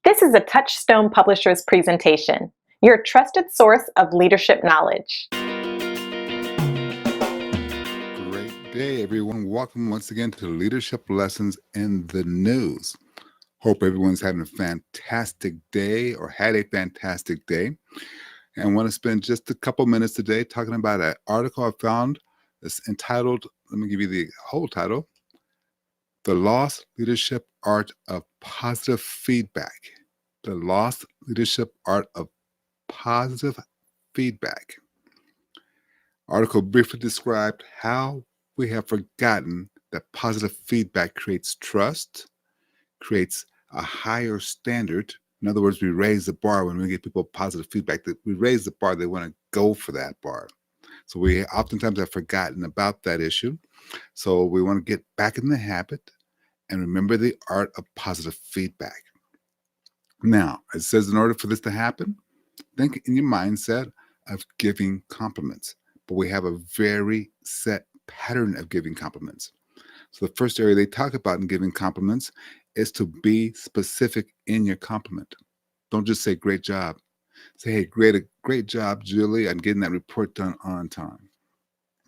This is a Touchstone Publishers presentation, your trusted source of leadership knowledge. Great day, everyone. Welcome once again to Leadership Lessons in the News. Hope everyone's having a fantastic day or had a fantastic day. And I want to spend just a couple minutes today talking about an article I found that's entitled, let me give you the whole title, The Lost Leadership Art of Positive Feedback. The Lost Leadership Art of Positive Feedback. Article briefly described how we have forgotten that positive feedback creates trust, creates a higher standard. In other words, we raise the bar when we give people positive feedback. That we raise the bar, they want to go for that bar. So we oftentimes have forgotten about that issue. So we want to get back in the habit and remember the art of positive feedback. Now, it says in order for this to happen, think in your mindset of giving compliments. But we have a very set pattern of giving compliments. So the first area they talk about in giving compliments is to be specific in your compliment. Don't just say great job. Say, hey, great job, Julie, on getting that report done on time.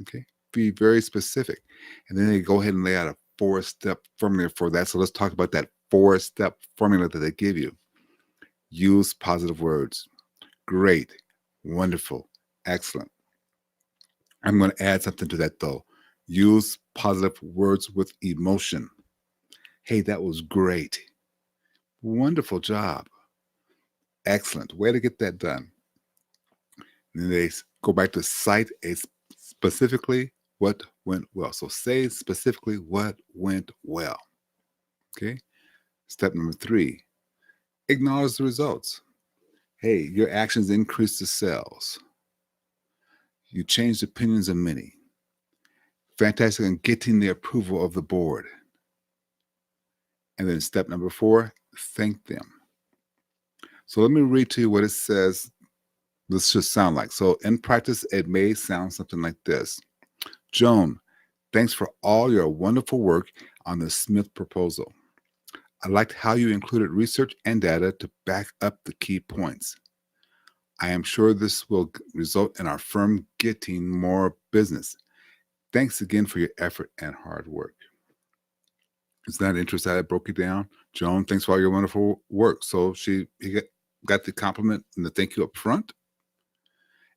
Okay, be very specific. And then they go ahead and lay out a 4-step formula for that. So let's talk about that 4-step formula that they give you. Use positive words. Great, wonderful, excellent. I'm going to add something to that though. Use positive words with emotion. Hey, that was great. Wonderful job. Excellent. Way to get that done. And then they go back to cite specifically what went well. So say specifically what went well. Okay. Step number 3, acknowledge the results. Hey, your actions increased the sales. You changed opinions of many. Fantastic on getting the approval of the board. And then step number 4, thank them. So let me read to you what it says. This should sound like. So in practice, it may sound something like this. Joan, thanks for all your wonderful work on the Smith proposal. I liked how you included research and data to back up the key points. I am sure this will result in our firm getting more business. Thanks again for your effort and hard work. It's not interesting. I broke it down. Joan, thanks for all your wonderful work. So he got the compliment and the thank you up front,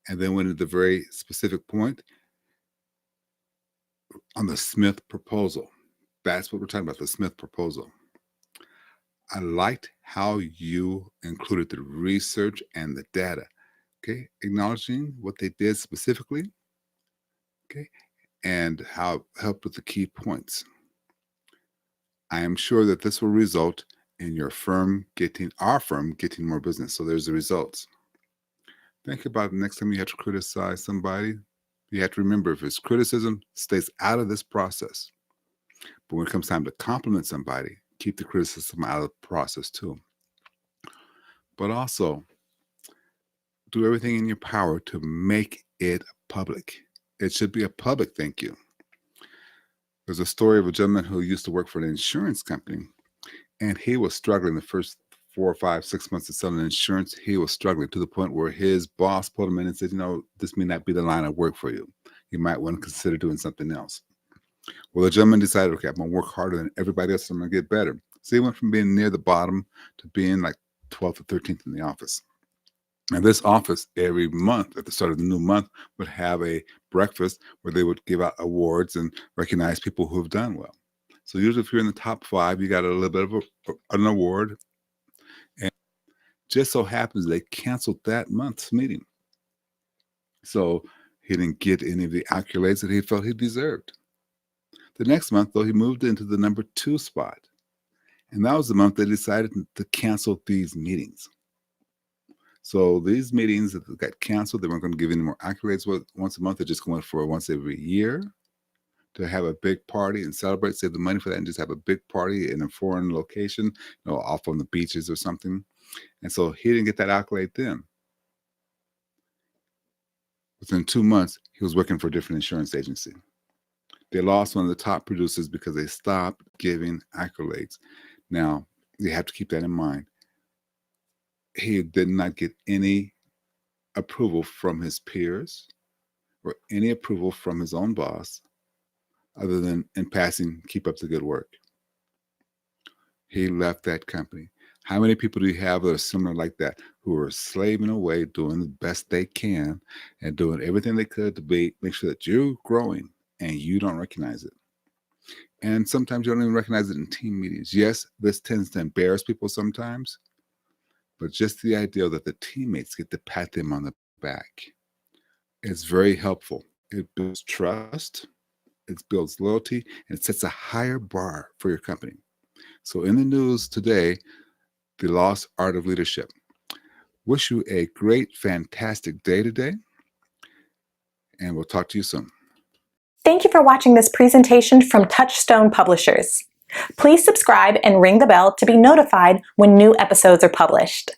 and then went to the very specific point on the Smith proposal. That's what we're talking about, the Smith proposal. I liked how you included the research and the data. Okay, acknowledging what they did specifically. Okay, and how it helped with the key points. I am sure that this will result in our firm getting more business. So there's the results. Think about the next time you have to criticize somebody. You have to remember, if it's criticism, stays out of this process. But when it comes time to compliment somebody, keep the criticism out of the process too. But also, do everything in your power to make it public. It should be a public thank you. There's a story of a gentleman who used to work for an insurance company, and he was struggling the first 4, 5, 6 months of selling insurance. He was struggling to the point where his boss pulled him in and said, this may not be the line of work for you. You might want to consider doing something else. Well, the gentleman decided, okay, I'm going to work harder than everybody else. I'm going to get better. So he went from being near the bottom to being like 12th or 13th in the office. And this office, every month at the start of the new month, would have a breakfast where they would give out awards and recognize people who have done well. So usually if you're in the top 5, you got a little bit of an award. And just so happens they canceled that month's meeting. So he didn't get any of the accolades that he felt he deserved. The next month, though, he moved into the number 2 spot. And that was the month they decided to cancel these meetings. So these meetings that got canceled, they weren't going to give any more accolades once a month. They're just going for once every year to have a big party and celebrate, save the money for that, and just have a big party in a foreign location, off on the beaches or something. And so he didn't get that accolade then. Within 2 months, he was working for a different insurance agency. They lost one of the top producers because they stopped giving accolades. Now, you have to keep that in mind. He did not get any approval from his peers or any approval from his own boss other than in passing, keep up the good work. He left that company. How many people do you have that are similar like that, who are slaving away, doing the best they can and doing everything they could to make sure that you're growing and you don't recognize it? And sometimes you don't even recognize it in team meetings. Yes, this tends to embarrass people sometimes, but just the idea that the teammates get to pat them on the back is very helpful. It builds trust, it builds loyalty, and it sets a higher bar for your company. So in the news today, the lost art of leadership. Wish you a great, fantastic day today, and we'll talk to you soon. Thank you for watching this presentation from Touchstone Publishers. Please subscribe and ring the bell to be notified when new episodes are published.